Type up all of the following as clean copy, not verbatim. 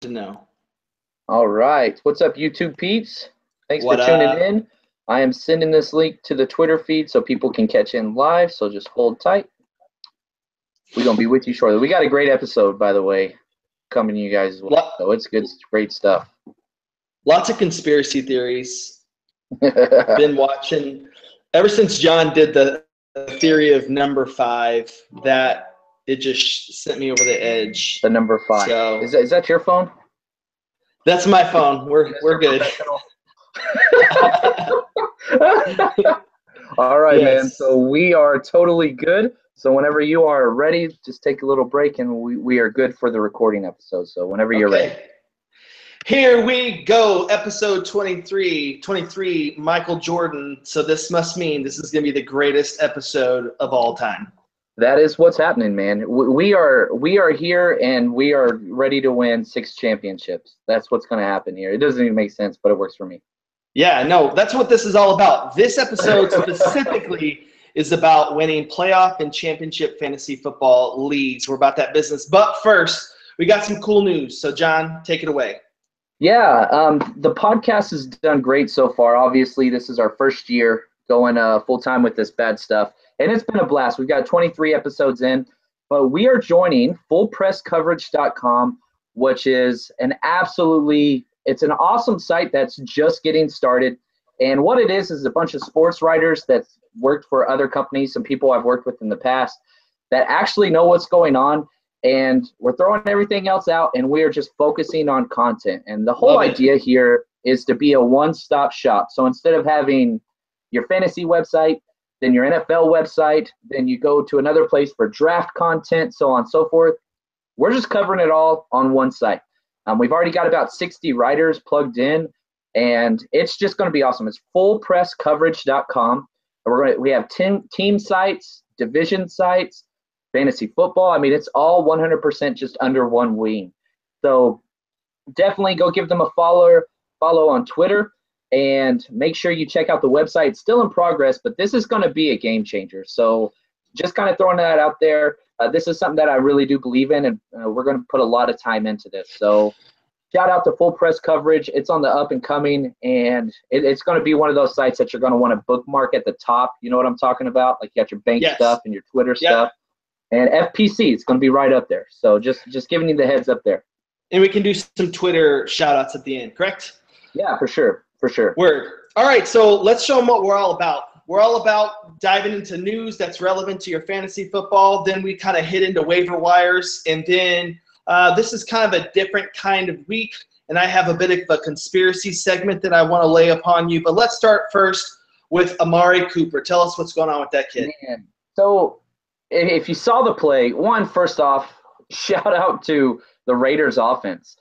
to know. All right. What's up, YouTube peeps? Thanks for What tuning up? in. I am sending this link to the Twitter feed so people can catch in live, so just hold tight. We're going to be with you shortly. We got a great episode, by the way, coming to you guys as well. So it's good, great stuff. Lots of conspiracy theories. Been watching ever since John did the theory of number 5, that it just sent me over the edge. The number 5. So, is that your phone? That's my phone. We're good. All right, Yes. man. So we are totally good. So whenever you are ready, just take a little break, and we are good for the recording episode. So whenever you're ready. Here we go. Episode 23, Michael Jordan. So this must mean this is going to be the greatest episode of all time. That is what's happening, man. We are here, and we are ready to win 6 championships. That's what's going to happen here. It doesn't even make sense, but it works for me. Yeah, no, that's what this is all about. This episode specifically is about winning playoff and championship fantasy football leagues. We're about that business. But first, we got some cool news. So, John, take it away. Yeah, the podcast has done great so far. Obviously, this is our first year going full-time with this bad stuff. And it's been a blast. We've got 23 episodes in, but we are joining fullpresscoverage.com, which is it's an awesome site that's just getting started. And what it is a bunch of sports writers that worked for other companies, some people I've worked with in the past, that actually know what's going on. And we're throwing everything else out, and we are just focusing on content. And the whole idea here is to be a one-stop shop. So instead of having your fantasy website, then your NFL website, then you go to another place for draft content, so on and so forth. We're just covering it all on one site. We've already got about 60 writers plugged in, and it's just going to be awesome. It's fullpresscoverage.com. We have 10 team sites, division sites, fantasy football. I mean, it's all 100% just under one wing. So definitely go give them a follow on Twitter. And make sure you check out the website. It's still in progress, but this is going to be a game changer. So just kind of throwing that out there. This is something that I really do believe in, and we're going to put a lot of time into this. So shout out to Full Press Coverage. It's on the up and coming, and it's going to be one of those sites that you're going to want to bookmark at the top. You know what I'm talking about? Like you got your bank stuff and your Twitter stuff. And FPC, it's going to be right up there. So just giving you the heads up there. And we can do some Twitter shout-outs at the end, correct? Yeah, for sure. For sure. Word. All right, so let's show them what we're all about. We're all about diving into news that's relevant to your fantasy football. Then we kind of hit into waiver wires. And then this is kind of a different kind of week. And I have a bit of a conspiracy segment that I want to lay upon you. But let's start first with Amari Cooper. Tell us what's going on with that kid. Man. So if you saw the play, first off, shout out to the Raiders offense.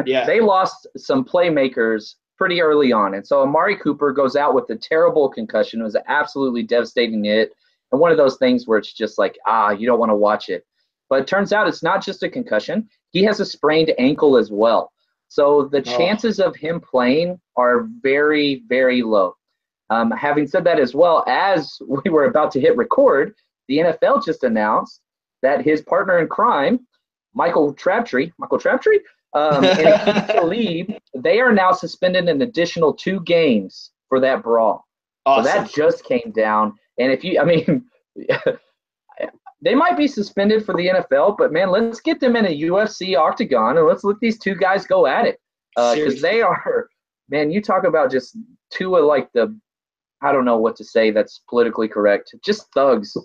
They lost some playmakers pretty early on. And so Amari Cooper goes out with a terrible concussion. It was an absolutely devastating hit. And one of those things where it's just like, you don't want to watch it. But it turns out it's not just a concussion. He has a sprained ankle as well. So the chances of him playing are very, very low. Having said that as well, as we were about to hit record, the NFL just announced that his partner in crime, Michael Crabtree, and Aqib Talib, they are now suspended an additional 2 games for that brawl. Awesome. So that just came down. And they might be suspended for the NFL, but man, let's get them in a UFC octagon and let's let these 2 guys go at it. Because they are, man, you talk about just 2 of like I don't know what to say that's politically correct. Just thugs.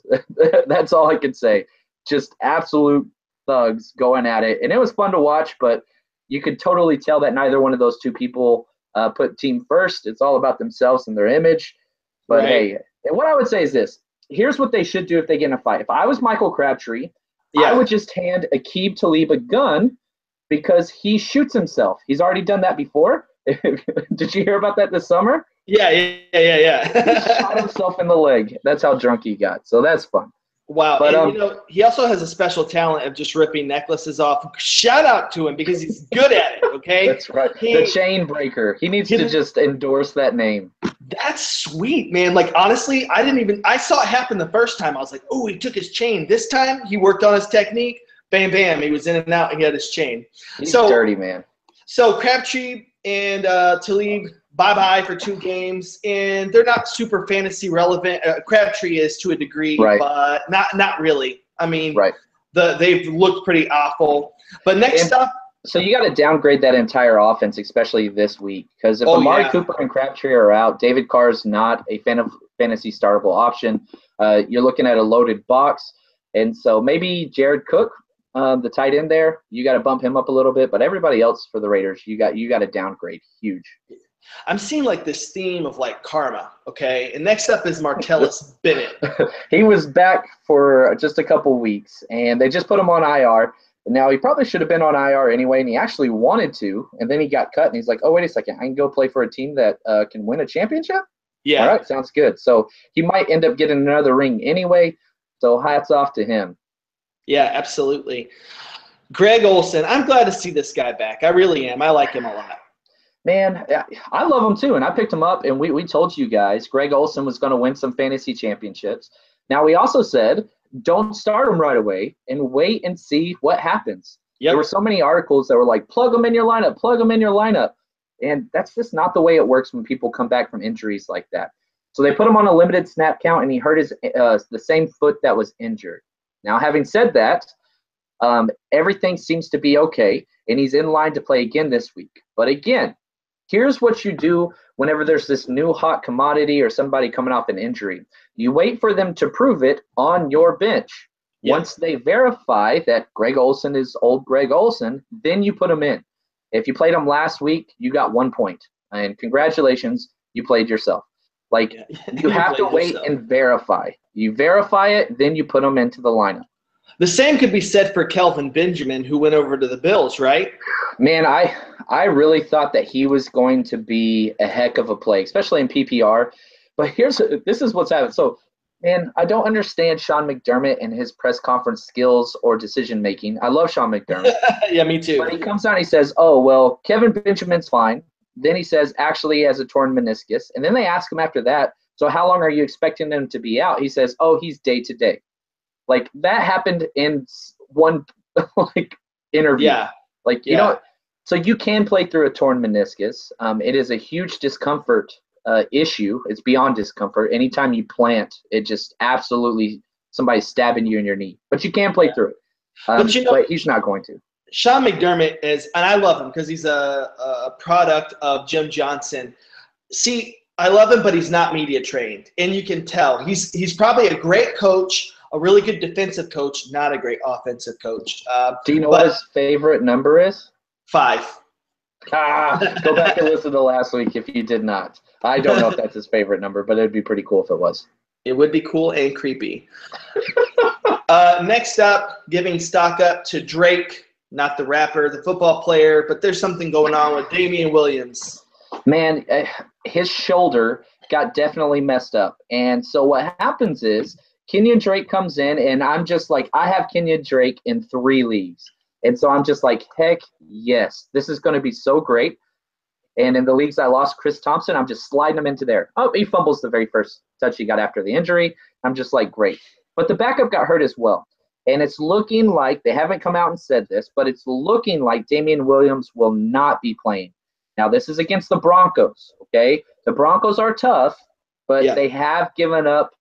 That's all I could say. Just absolute thugs going at it. And it was fun to watch, but you could totally tell that neither one of those 2 people put team first. It's all about themselves and their image. But hey, and what I would say is this. Here's what they should do if they get in a fight. If I was Michael Crabtree, I would just hand Aqib Talib a gun because he shoots himself. He's already done that before. Did you hear about that this summer? Yeah. He shot himself in the leg. That's how drunk he got. So that's fun. Wow. But, and, he also has a special talent of just ripping necklaces off. Shout out to him because he's good at it, okay? That's right. The chain breaker. He needs to just endorse that name. That's sweet, man. Like, honestly, I saw it happen the first time. I was like, oh, he took his chain. This time, he worked on his technique. bam, bam. He was in and out. And he had his chain. He's dirty, man. So Crabtree and Talib, bye-bye for 2 games, and they're not super fantasy relevant. Crabtree is to a degree, right. but not really. I mean, right. They've looked pretty awful. But next up. So you got to downgrade that entire offense, especially this week, because if Amari Cooper and Crabtree are out, David Carr is not a fantasy startable option. You're looking at a loaded box, and so maybe Jared Cook, the tight end there, you got to bump him up a little bit. But everybody else for the Raiders, you got to downgrade huge. I'm seeing like this theme of like karma, okay? And next up is Martellus Bennett. He was back for just a couple weeks, and they just put him on IR. Now, he probably should have been on IR anyway, and he actually wanted to, and then he got cut, and he's like, oh, wait a second, I can go play for a team that can win a championship? Yeah. All right, sounds good. So he might end up getting another ring anyway, so hats off to him. Yeah, absolutely. Greg Olsen, I'm glad to see this guy back. I really am. I like him a lot. Man, I love him too, and I picked him up, and we told you guys Greg Olsen was going to win some fantasy championships. Now, we also said don't start him right away and wait and see what happens. Yep. There were so many articles that were like, plug him in your lineup, plug him in your lineup. And that's just not the way it works when people come back from injuries like that. So they put him on a limited snap count, and he hurt his the same foot that was injured. Now, having said that, everything seems to be okay, and he's in line to play again this week. But again, here's what you do whenever there's this new hot commodity or somebody coming off an injury. You wait for them to prove it on your bench. Yep. Once they verify that Greg Olsen is old Greg Olsen, then you put him in. If you played him last week, you got 1 point. And congratulations, you played yourself. Like, you have to wait and verify. You verify it, then you put him into the lineup. The same could be said for Kelvin Benjamin, who went over to the Bills, right? Man, I really thought that he was going to be a heck of a play, especially in PPR. But this is what's happening. So, man, I don't understand Sean McDermott and his press conference skills or decision making. I love Sean McDermott. Yeah, me too. But he comes out and he says, oh, well, Kevin Benjamin's fine. Then he says, actually, he has a torn meniscus. And then they ask him after that, so how long are you expecting him to be out? He says, oh, he's day to day. Like, that happened in one interview. Yeah. You know, so you can play through a torn meniscus. It is a huge discomfort issue. It's beyond discomfort. Anytime you plant, it just absolutely somebody's stabbing you in your knee. But you can play through it. But he's not going to. Sean McDermott is, and I love him because he's a product of Jim Johnson. See, I love him, but he's not media trained, and you can tell he's probably a great coach, a really good defensive coach, not a great offensive coach. Do you know what his favorite number is? 5. Go back and listen to last week if you did not. I don't know if that's his favorite number, but it'd be pretty cool if it was. It would be cool and creepy. Next up, giving stock up to Drake, not the rapper, the football player, but there's something going on with Damian Williams. Man, his shoulder got definitely messed up. And so what happens is Kenyon Drake comes in, and I'm just like, I have Kenyon Drake in 3 leagues. And so I'm just like, heck yes, this is going to be so great. And in the leagues I lost Chris Thompson, I'm just sliding him into there. Oh, he fumbles the very first touch he got after the injury. I'm just like, great. But the backup got hurt as well. And it's looking like, they haven't come out and said this, but it's looking like Damian Williams will not be playing. Now, this is against the Broncos, okay? The Broncos are tough, but they have given up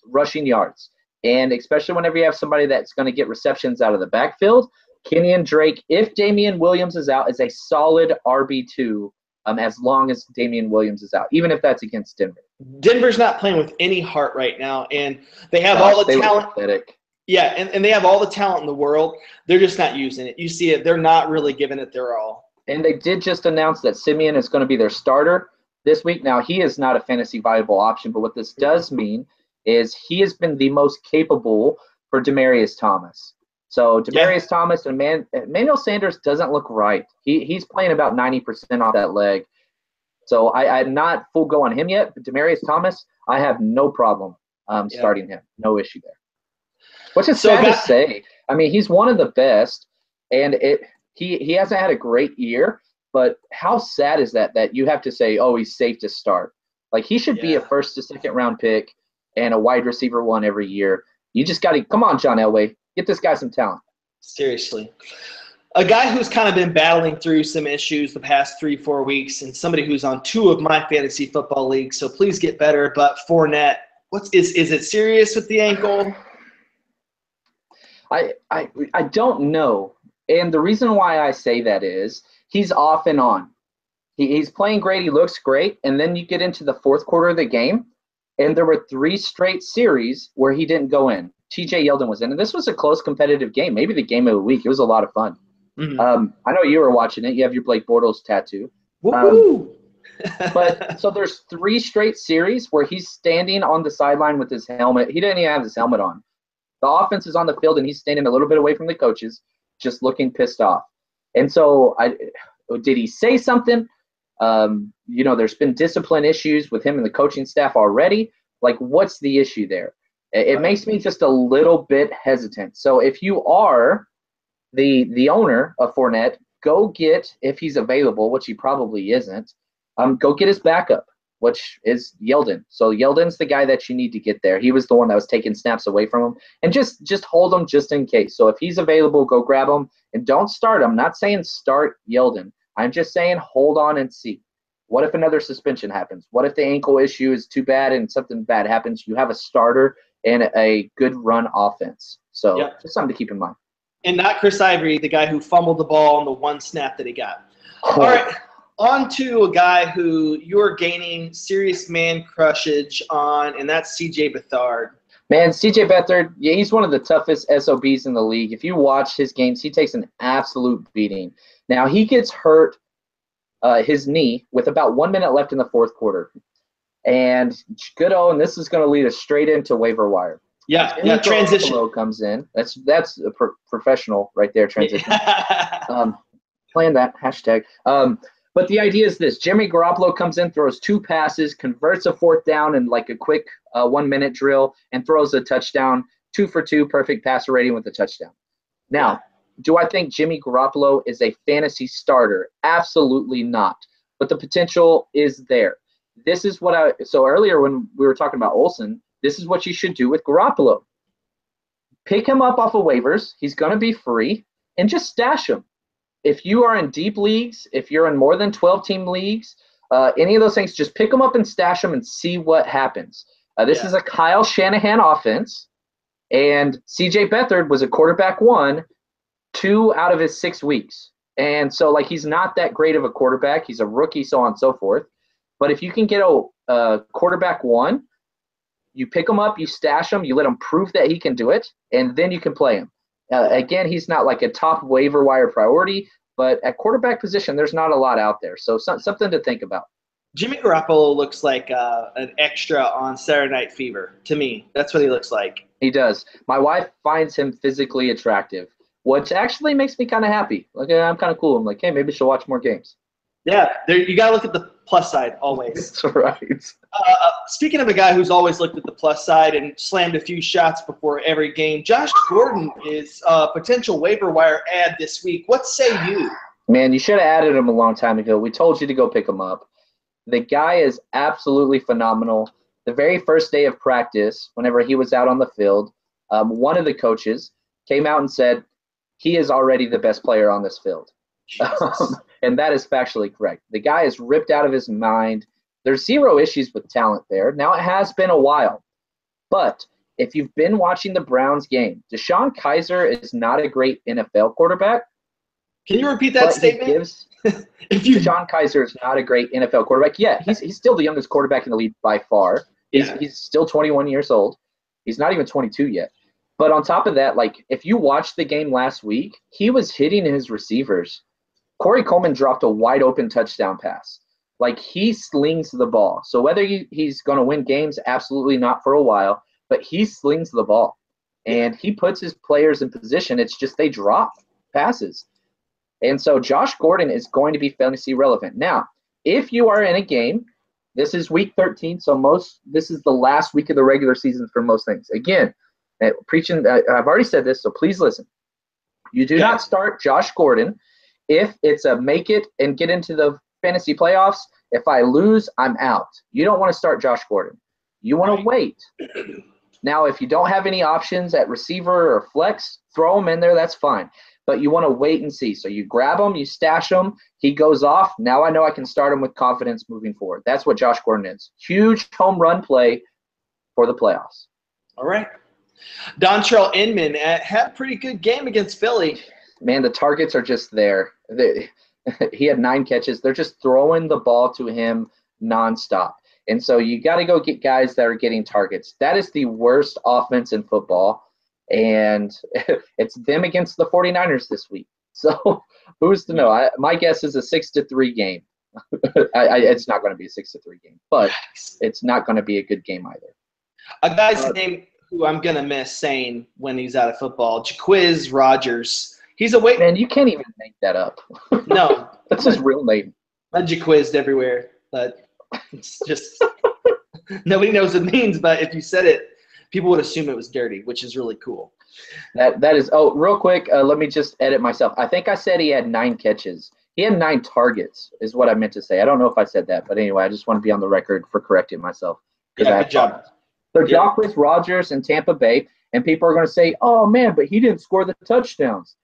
rushing yards. And especially whenever you have somebody that's going to get receptions out of the backfield, Kenyon Drake, if Damian Williams is out, is a solid RB2 as long as Damian Williams is out, even if that's against Denver. Denver's not playing with any heart right now, and they have all the talent. Yeah, and they have all the talent in the world. They're just not using it. You see it. They're not really giving it their all. And they did just announce that Simeon is going to be their starter this week. Now, he is not a fantasy viable option, but what this does mean is he has been the most capable for Demaryius Thomas. So Demaryius Thomas and Emmanuel Sanders doesn't look right. He's playing about 90% off that leg. So I'm not full go on him yet, but Demaryius Thomas, I have no problem starting him. No issue there. Which is sad to say. I mean, he's one of the best, and he hasn't had a great year, but how sad is that you have to say, oh, he's safe to start. Like, he should be a first to second round pick and a wide receiver 1 every year. You just got to – come on, John Elway. Get this guy some talent. Seriously. A guy who's kind of been battling through some issues the past 3-4 weeks, and somebody who's on 2 of my fantasy football leagues, so please get better. But Fournette, is it serious with the ankle? I don't know. And the reason why I say that is he's off and on. He's playing great. He looks great. And then you get into the fourth quarter of the game, and there were 3 straight series where he didn't go in. TJ Yeldon was in. And this was a close competitive game, maybe the game of the week. It was a lot of fun. Mm-hmm. I know you were watching it. You have your Blake Bortles tattoo. Woo-hoo! But so there's 3 straight series where he's standing on the sideline with his helmet. He didn't even have his helmet on. The offense is on the field, and he's standing a little bit away from the coaches, just looking pissed off. And so did he say something? There's been discipline issues with him and the coaching staff already. Like, what's the issue there? It makes me just a little bit hesitant. So if you are the owner of Fournette, go get, if he's available, which he probably isn't, go get his backup, which is Yeldon. So Yeldon's the guy that you need to get there. He was the one that was taking snaps away from him. And just hold him just in case. So if he's available, go grab him. And don't start him. I'm not saying start Yeldon. I'm just saying hold on and see. What if another suspension happens? What if the ankle issue is too bad and something bad happens? You have a starter and a good run offense. So Just something to keep in mind. And not Chris Ivory, the guy who fumbled the ball on the 1 snap that he got. All right. On to a guy who you're gaining serious man crushage on, and that's C.J. Beathard. Man, C.J. Beathard, he's one of the toughest SOBs in the league. If you watch his games, he takes an absolute beating. Now, he gets hurt his knee with about 1 minute left in the fourth quarter. And and this is going to lead us straight into waiver wire. Yeah, transition. Comes in. That's a professional right there, transition. Plan that, hashtag. But the idea is this. Jimmy Garoppolo comes in, throws 2 passes, converts a 4th down in like a quick 1-minute drill, and throws a touchdown, 2 for 2, perfect passer rating with a touchdown. Now, do I think Jimmy Garoppolo is a fantasy starter? Absolutely not. But the potential is there. This is what so earlier when we were talking about Olsen, this is what you should do with Garoppolo. Pick him up off of waivers. He's going to be free, and just stash him. If you are in deep leagues, if you're in more than 12-team leagues, any of those things, just pick them up and stash them and see what happens. This is a Kyle Shanahan offense, and C.J. Beathard was a quarterback 1, 2 out of his 6 weeks. And so, he's not that great of a quarterback. He's a rookie, so on and so forth. But if you can get a quarterback 1, you pick him up, you stash him, you let him prove that he can do it, and then you can play him. Again, he's not like a top waiver wire priority, but at quarterback position, there's not a lot out there. So something to think about. Jimmy Garoppolo looks like an extra on Saturday Night Fever to me. That's what he looks like. He does. My wife finds him physically attractive, which actually makes me kind of happy. I'm kind of cool. I'm like, hey, maybe she'll watch more games. Yeah, you got to look at the plus side always. That's right. Speaking of a guy who's always looked at the plus side and slammed a few shots before every game, Josh Gordon is a potential waiver wire ad this week. What say you? Man, you should have added him a long time ago. We told you to go pick him up. The guy is absolutely phenomenal. The very first day of practice, whenever he was out on the field, one of the coaches came out and said, he is already the best player on this field. And that is factually correct. The guy is ripped out of his mind. There's 0 issues with talent there. Now, it has been a while. But if you've been watching the Browns game, DeShone Kizer is not a great NFL quarterback. Can you repeat that statement? DeShone Kizer is not a great NFL quarterback. Yeah, he's still the youngest quarterback in the league by far. He's still 21 years old. He's not even 22 yet. But on top of that, if you watched the game last week, he was hitting his receivers. Corey Coleman dropped a wide-open touchdown pass. He slings the ball. So whether he's going to win games, absolutely not for a while, but he slings the ball. And he puts his players in position. It's just they drop passes. And so Josh Gordon is going to be fantasy relevant. Now, if you are in a game, this is week 13, so this is the last week of the regular season for most things. Again, I've already said this, so please listen. You do not start Josh Gordon if it's a make it and get into the fantasy playoffs. If I lose, I'm out. You don't want to start Josh Gordon. You want to wait. Now, if you don't have any options at receiver or flex, throw him in there. That's fine. But you want to wait and see. So you grab him, you stash him, he goes off. Now I know I can start him with confidence moving forward. That's what Josh Gordon is. Huge home run play for the playoffs. All right. Dontrell Inman had a pretty good game against Philly. Man, the targets are just there. He had 9 catches. They're just throwing the ball to him nonstop. And so you got to go get guys that are getting targets. That is the worst offense in football. And it's them against the 49ers this week. So who's to know? My guess is a 6-3 game. It's not going to be a 6-3 game, but it's not going to be a good game either. A guy's name who I'm going to miss saying when he's out of football, Jacquizz Rodgers. He's a weight. Man, you can't even make that up. No. That's his real name. I'm Jacquizzed everywhere, but it's just nobody knows what it means. But if you said it, people would assume it was dirty, which is really cool. That is. Oh, real quick, let me just edit myself. I think I said he had 9 catches. He had 9 targets, is what I meant to say. I don't know if I said that, but anyway, I just want to be on the record for correcting myself. Yeah, good job. So Jacquizz Rodgers in Tampa Bay, and people are going to say, "Oh man, but he didn't score the touchdowns."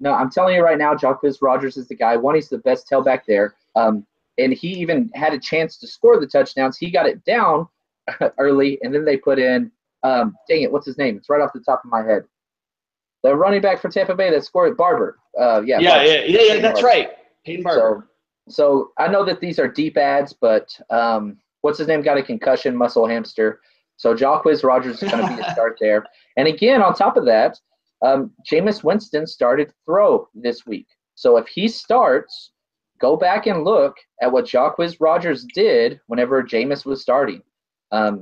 No, I'm telling you right now, Jacquizz Rodgers is the guy. One, he's the best tailback there, and he even had a chance to score the touchdowns. He got it down early, and then they put in. Dang it, what's his name? It's right off the top of my head. The running back for Tampa Bay that scored, Barber. Yeah, that's right. Peyton Barber. So I know that these are deep ads, but what's his name? Got a concussion, muscle hamster. So Jacquizz Rodgers is going to be a start there. And again, on top of that, Jameis Winston started to throw this week. So if he starts, go back and look at what Jacquizz Rodgers did whenever Jameis was starting.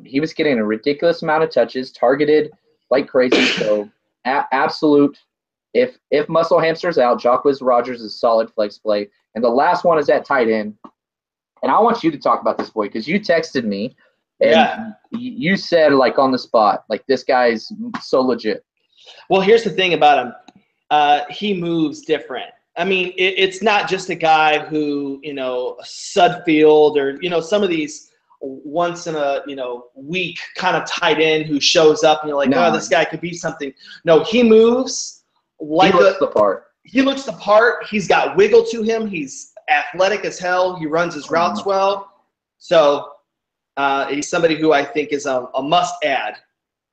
He was getting a ridiculous amount of touches, targeted like crazy. So absolute, if muscle hamster's out, Jacquizz Rodgers is solid flex play. And the last one is at tight end. And I want you to talk about this boy because you texted me and you said like on the spot, like this guy's so legit. Well, here's the thing about him. He moves different. I mean, it's not just a guy who, Sudfield or, some of these once in a, week kind of tight end who shows up and you're like, oh, this guy could be something. No, he moves like he looks the part. He looks the part. He's got wiggle to him. He's athletic as hell. He runs his routes well. So he's somebody who I think is a must-add.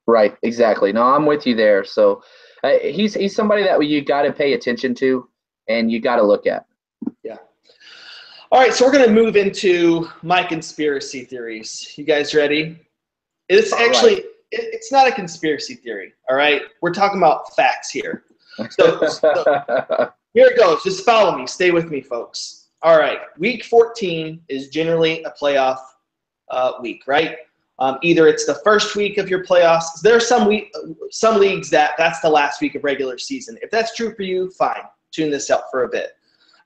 Right, exactly. No, I'm with you there. So he's somebody that you got to pay attention to and you got to look at. Yeah. All right, so we're going to move into my conspiracy theories. You guys ready? It's actually it's not a conspiracy theory, all right? We're talking about facts here. So here it goes. Just follow me. Stay with me, folks. All right, week 14 is generally a playoff week, right? Either it's the first week of your playoffs. There are some leagues that's the last week of regular season. If that's true for you, fine. Tune this out for a bit.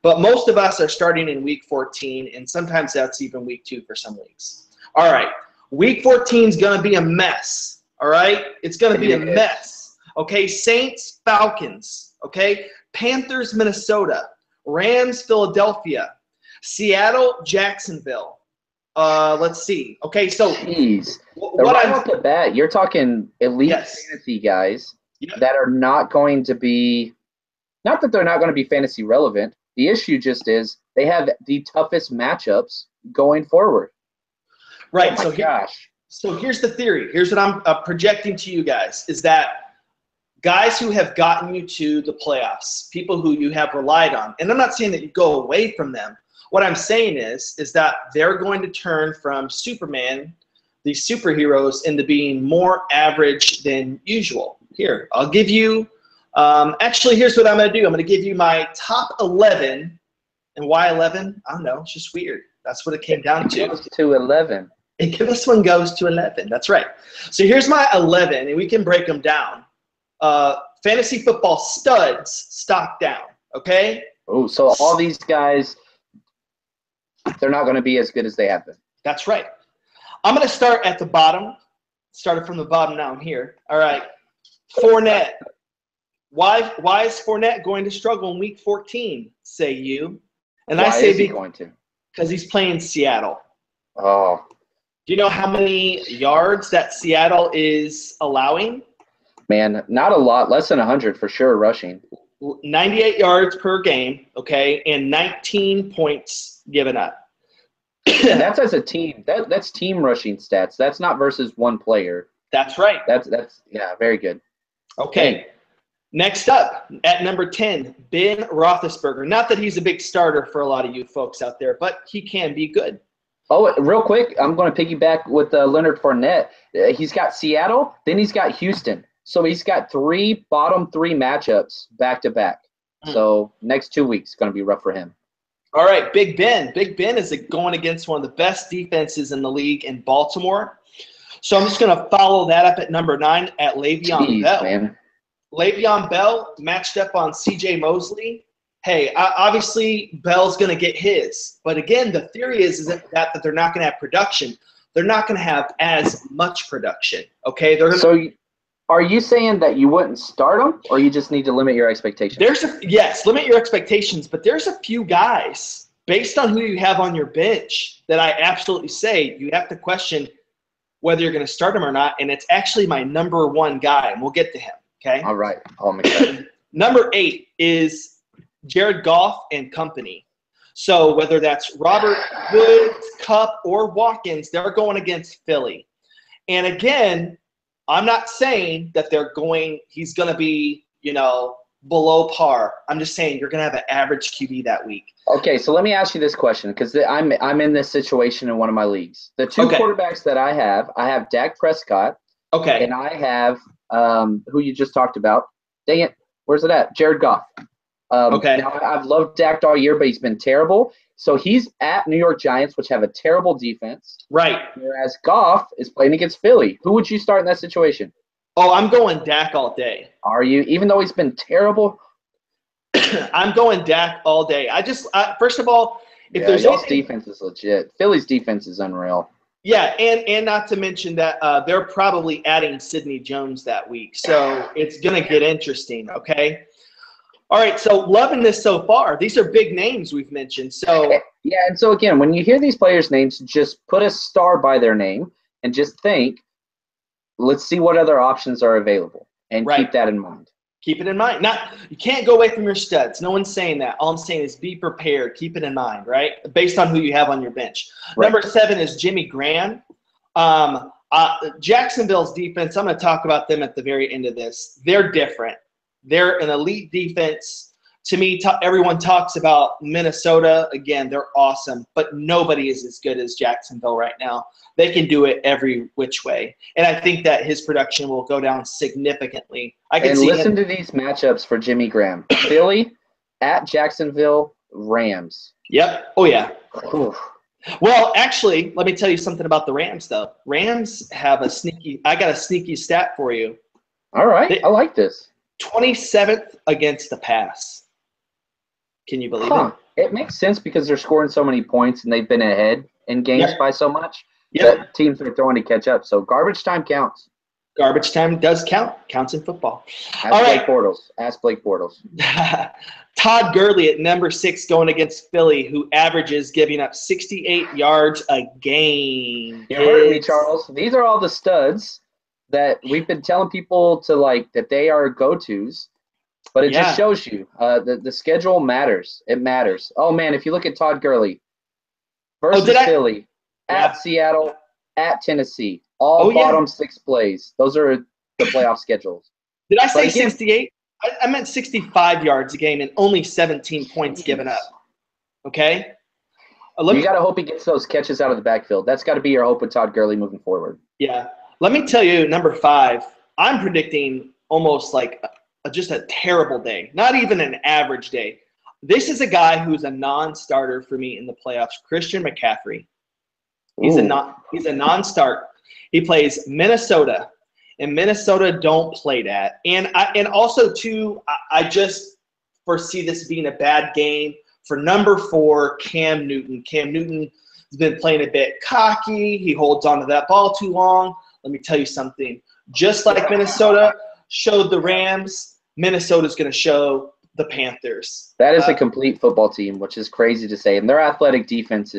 But most of us are starting in week 14, and sometimes that's even week 2 for some leagues. All right, week 14 is going to be a mess, all right? It's going to be a mess, okay? Saints, Falcons, okay? Panthers, Minnesota. Rams, Philadelphia. Seattle, Jacksonville. Let's see. Okay, so right off the bat, you're talking elite fantasy guys that are not going to be – not that they're not going to be fantasy relevant. The issue just is they have the toughest matchups going forward. Right. So here's the theory. Here's what I'm projecting to you guys is that guys who have gotten you to the playoffs, people who you have relied on, and I'm not saying that you go away from them. What I'm saying is that they're going to turn from Superman, these superheroes, into being more average than usual. Here, I'll give you actually, here's what I'm going to do. I'm going to give you my top 11. And why 11? I don't know. It's just weird. That's what it came down to. It goes to 11. This one goes to 11. That's right. So here's my 11, and we can break them down. Fantasy football studs stock down, okay? Oh, so all these guys, they're not going to be as good as they have been. That's right. I'm going to start at the bottom. Started from the bottom down here. All right. Fournette. Why is Fournette going to struggle in week 14, say you? And why I say is he going to? Because he's playing Seattle. Oh. Do you know how many yards that Seattle is allowing? Man, not a lot. Less than 100 for sure rushing. 98 yards per game, okay, and 19 points given up. And that's as a team. That's team rushing stats. That's not versus one player. That's right. That's very good. Okay. Next up, at number 10, Ben Roethlisberger. Not that he's a big starter for a lot of you folks out there, but he can be good. Oh, real quick, I'm going to piggyback with Leonard Fournette. He's got Seattle, then he's got Houston. So he's got bottom three matchups back to back. So next 2 weeks going to be rough for him. All right, Big Ben. Big Ben is going against one of the best defenses in the league in Baltimore. So I'm just going to follow that up at number 9 at Le'Veon Bell. Man. Le'Veon Bell matched up on C.J. Mosley. Hey, obviously Bell's going to get his. But again, the theory is that they're not going to have production. They're not going to have as much production. Okay, So are you saying that you wouldn't start them, or you just need to limit your expectations? Yes, limit your expectations. But there's a few guys based on who you have on your bench that I absolutely say you have to question whether you're going to start him or not. And it's actually my number 1 guy, and we'll get to him. Okay. All right. I'm excited. Number 8 is Jared Goff and company. So whether that's Robert Woods, Kupp, or Watkins, they're going against Philly. And again, I'm not saying that he's going to be, below par. I'm just saying you're going to have an average QB that week. Okay, so let me ask you this question, because I'm in this situation in one of my leagues. The two quarterbacks that I have Dak Prescott. Okay. And I have who you just talked about. Dang it. Where's it at? Jared Goff. Okay. Now, I've loved Dak all year, but he's been terrible. So he's at New York Giants, which have a terrible defense. Right. Whereas Goff is playing against Philly. Who would you start in that situation? Oh, I'm going Dak all day. Are you? Even though he's been terrible? I'm going Dak all day. First of all, if there's y'all's defense is legit. Philly's defense is unreal. Yeah, and not to mention that they're probably adding Sidney Jones that week. So it's going to get interesting, okay? All right, so loving this so far. These are big names we've mentioned. So yeah, and so again, when you hear these players' names, just put a star by their name and just think, let's see what other options are available, and keep that in mind. Keep it in mind. You can't go away from your studs. No one's saying that. All I'm saying is be prepared. Keep it in mind, right? Based on who you have on your bench. Right. Number 7 is Jimmy Graham. Jacksonville's defense, I'm going to talk about them at the very end of this. They're different. They're an elite defense. To me, everyone talks about Minnesota. Again, they're awesome, but nobody is as good as Jacksonville right now. They can do it every which way. And I think that his production will go down significantly. Listen to these matchups for Jimmy Graham. Philly, at Jacksonville, Rams. Yep. Oh, yeah. Oof. Well, actually, let me tell you something about the Rams, though. Rams have I got a sneaky stat for you. All right. I like this. 27th against the pass. Can you believe it? It makes sense because they're scoring so many points and they've been ahead in games by so much that teams are throwing to catch up. So garbage time counts. Garbage time does count. Counts in football. Ask Blake Bortles. Todd Gurley at number 6 going against Philly, who averages giving up 68 yards a game. You heard me, Charles. These are all the studs that we've been telling people to that they are go-tos. But it just shows you the schedule matters. It matters. Oh, man, if you look at Todd Gurley versus Philly, at Seattle, at Tennessee, all bottom 6 plays. Those are the playoff schedules. Did I say 68? I meant 65 yards a game and only 17 points given up. Okay? You got to hope he gets those catches out of the backfield. That's got to be your hope with Todd Gurley moving forward. Yeah. Let me tell you, number 5, I'm predicting almost just a terrible day, not even an average day. This is a guy who's a non-starter for me in the playoffs, Christian McCaffrey. He's a non-start. He plays Minnesota, and Minnesota don't play that. And also too, I just foresee this being a bad game for number 4, Cam Newton. Cam Newton has been playing a bit cocky. He holds on to that ball too long. Let me tell you something. Just like Minnesota showed the Rams, Minnesota's going to show the Panthers. That is a complete football team, which is crazy to say. And their athletic defense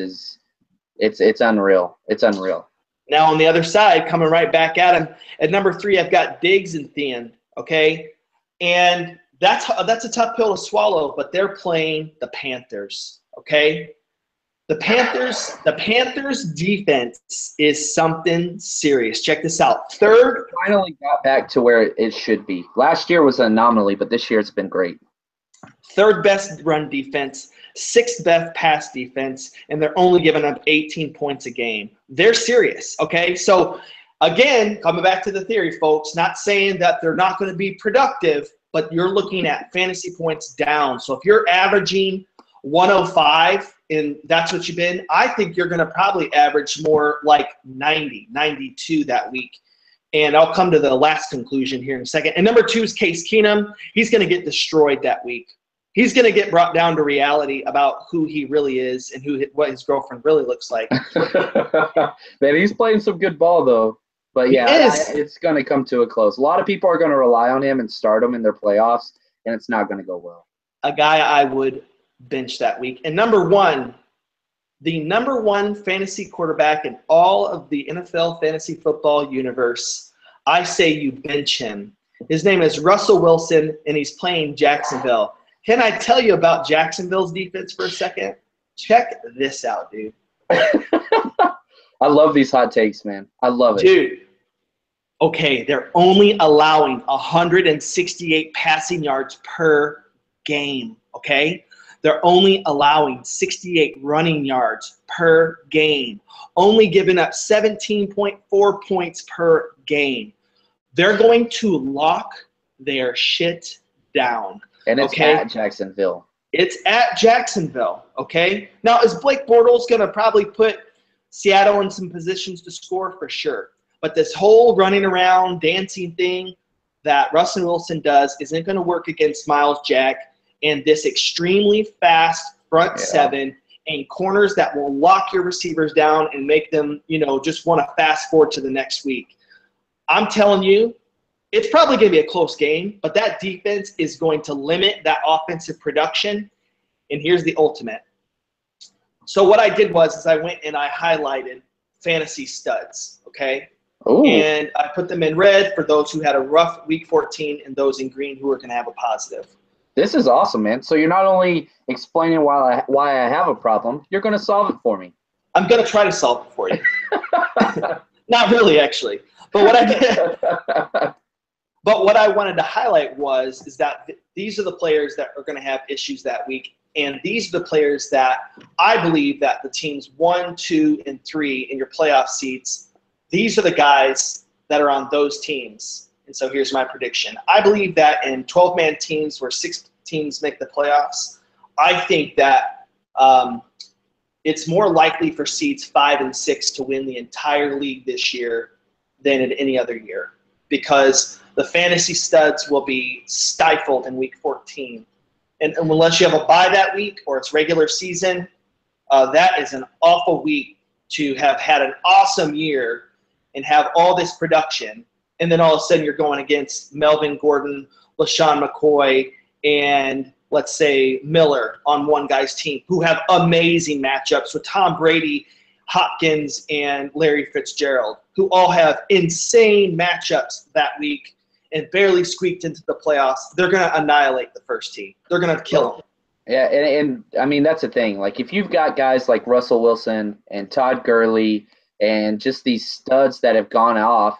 it's unreal. It's unreal. Now on the other side, coming right back at him, at number 3, I've got Diggs and Thien, okay? And that's a tough pill to swallow, but they're playing the Panthers, okay? The Panthers defense is something serious. Check this out. Third. Finally got back to where it should be. Last year was an anomaly, but this year it's been great. Third best run defense, 6th best pass defense, and they're only giving up 18 points a game. They're serious, okay? So, again, coming back to the theory, folks, not saying that they're not going to be productive, but you're looking at fantasy points down. So if you're averaging 105 and that's what you've been, I think you're going to probably average more like 90, 92 that week. And I'll come to the last conclusion here in a second. And number 2 is Case Keenum. He's going to get destroyed that week. He's going to get brought down to reality about who he really is and what his girlfriend really looks like. Man, he's playing some good ball, though. But, yeah, it's going to come to a close. A lot of people are going to rely on him and start him in their playoffs, and it's not going to go well. A guy I would bench that week. And number 1, the number 1 fantasy quarterback in all of the NFL fantasy football universe, I say you bench him. His name is Russell Wilson, and he's playing Jacksonville. Can I tell you about Jacksonville's defense for a second? Check this out, dude. I love these hot takes, man. I love it. Dude, okay, they're only allowing 168 passing yards per game, okay? They're only allowing 68 running yards per game, only giving up 17.4 points per game. They're going to lock their shit down. And it's at Jacksonville. It's at Jacksonville, okay? Now, is Blake Bortles going to probably put Seattle in some positions to score? For sure. But this whole running around, dancing thing that Russell Wilson does isn't going to work against Myles Jack and this extremely fast front 7 and corners that will lock your receivers down and make them, just want to fast forward to the next week. I'm telling you, it's probably going to be a close game, but that defense is going to limit that offensive production. And here's the ultimate. So what I did was I went and I highlighted fantasy studs, okay? Ooh. And I put them in red for those who had a rough week 14 and those in green who are going to have a positive. This is awesome, man. So you're not only explaining why I have a problem, you're going to solve it for me. I'm going to try to solve it for you. Not really, actually. But what I did – but what I wanted to highlight is that these are the players that are going to have issues that week, and these are the players that I believe that the teams 1, 2, and 3 in your playoff seats, these are the guys that are on those teams. And so here's my prediction. I believe that in 12-man teams where 6 teams make the playoffs, I think that it's more likely for seeds 5 and 6 to win the entire league this year than in any other year, because the fantasy studs will be stifled in week 14. And unless you have a bye that week or it's regular season, that is an awful week to have had an awesome year and have all this production. And then all of a sudden you're going against Melvin Gordon, LaShawn McCoy, and let's say Miller on one guy's team who have amazing matchups with Tom Brady, Hopkins, and Larry Fitzgerald, who all have insane matchups that week and barely squeaked into the playoffs. They're going to annihilate the first team. They're going to kill them. Yeah, and I mean, that's the thing. Like, if you've got guys like Russell Wilson and Todd Gurley and just these studs that have gone off,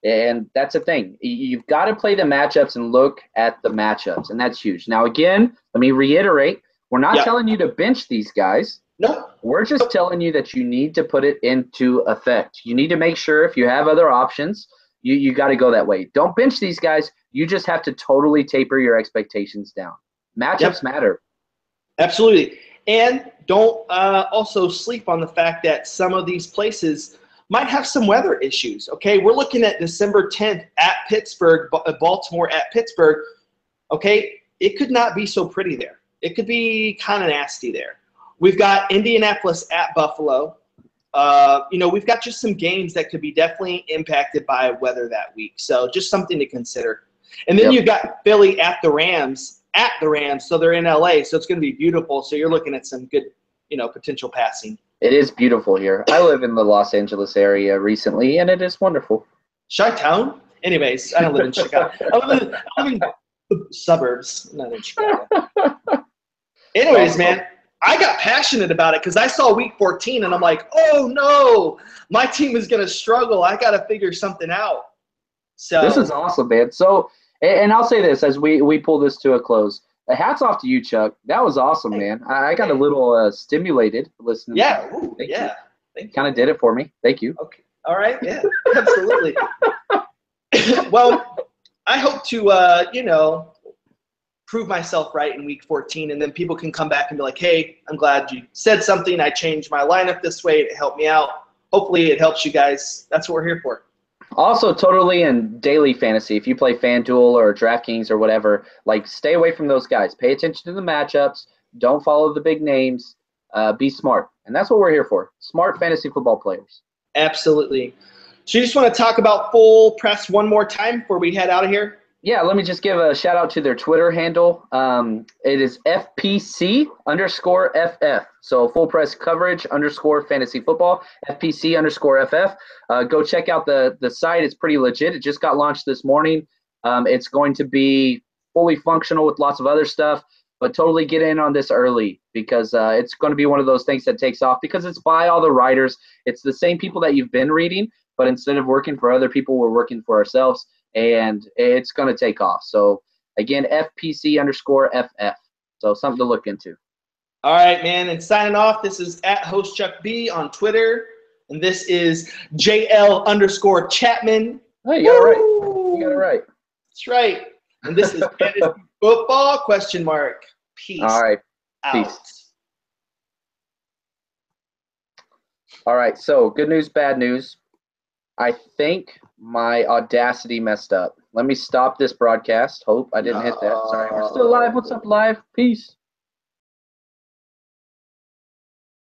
and that's the thing. You've got to play the matchups and look at the matchups, and that's huge. Now, again, let me reiterate, we're not telling you to bench these guys. No. We're just telling you that you need to put it into effect. You need to make sure if you have other options, you got to go that way. Don't bench these guys. You just have to totally taper your expectations down. Matchups matter. Absolutely. And don't also sleep on the fact that some of these places might have some weather issues. Okay, we're looking at December 10th at Pittsburgh, Baltimore at Pittsburgh. Okay, it could not be so pretty there. It could be kind of nasty there. We've got Indianapolis at Buffalo. We've got just some games that could be definitely impacted by weather that week. So just something to consider. And then you've got Philly at the Rams. So they're in LA. So it's going to be beautiful. So you're looking at some good, potential passing. It is beautiful here. I live in the Los Angeles area recently, and it is wonderful. Chi-town? Anyways, I don't live in Chicago. I live in the suburbs, not in Chicago. Anyways, man, I got passionate about it because I saw week 14, and I'm like, oh, no, my team is going to struggle. I got to figure something out. So this is awesome, man. So, and I'll say this as we pull this to a close. Hats off to you, Chuck. That was awesome, man. I got a little stimulated listening. Yeah, ooh, yeah. Kind of did it for me. Thank you. Okay. All right. Yeah, absolutely. Well, I hope to, prove myself right in week 14, and then people can come back and be like, hey, I'm glad you said something. I changed my lineup this way to help me out. Hopefully it helps you guys. That's what we're here for. Also, totally in daily fantasy, if you play FanDuel or DraftKings or whatever, like stay away from those guys. Pay attention to the matchups. Don't follow the big names. Be smart. And that's what we're here for. Smart fantasy football players. Absolutely. So you just want to talk about Full Press one more time before we head out of here? Yeah, let me just give a shout out to their Twitter handle. It is FPC_FF. So Full Press Coverage _ fantasy football, FPC_FF. Go check out the site. It's pretty legit. It just got launched this morning. It's going to be fully functional with lots of other stuff, but totally get in on this early because it's going to be one of those things that takes off because it's by all the writers. It's the same people that you've been reading, but instead of working for other people, we're working for ourselves. And it's going to take off. So, again, FPC_FF. So, something to look into. All right, man. And signing off, this is at Host Chuck B on Twitter. And this is JL_Chapman. Oh, you got it right. You got it right. That's right. And this is Fantasy Football ? Peace. All right. Out. Peace. All right. So, good news, bad news. I think my Audacity messed up. Let me stop this broadcast. Hope I didn't hit that. Sorry. We're still live. What's up, live? Peace.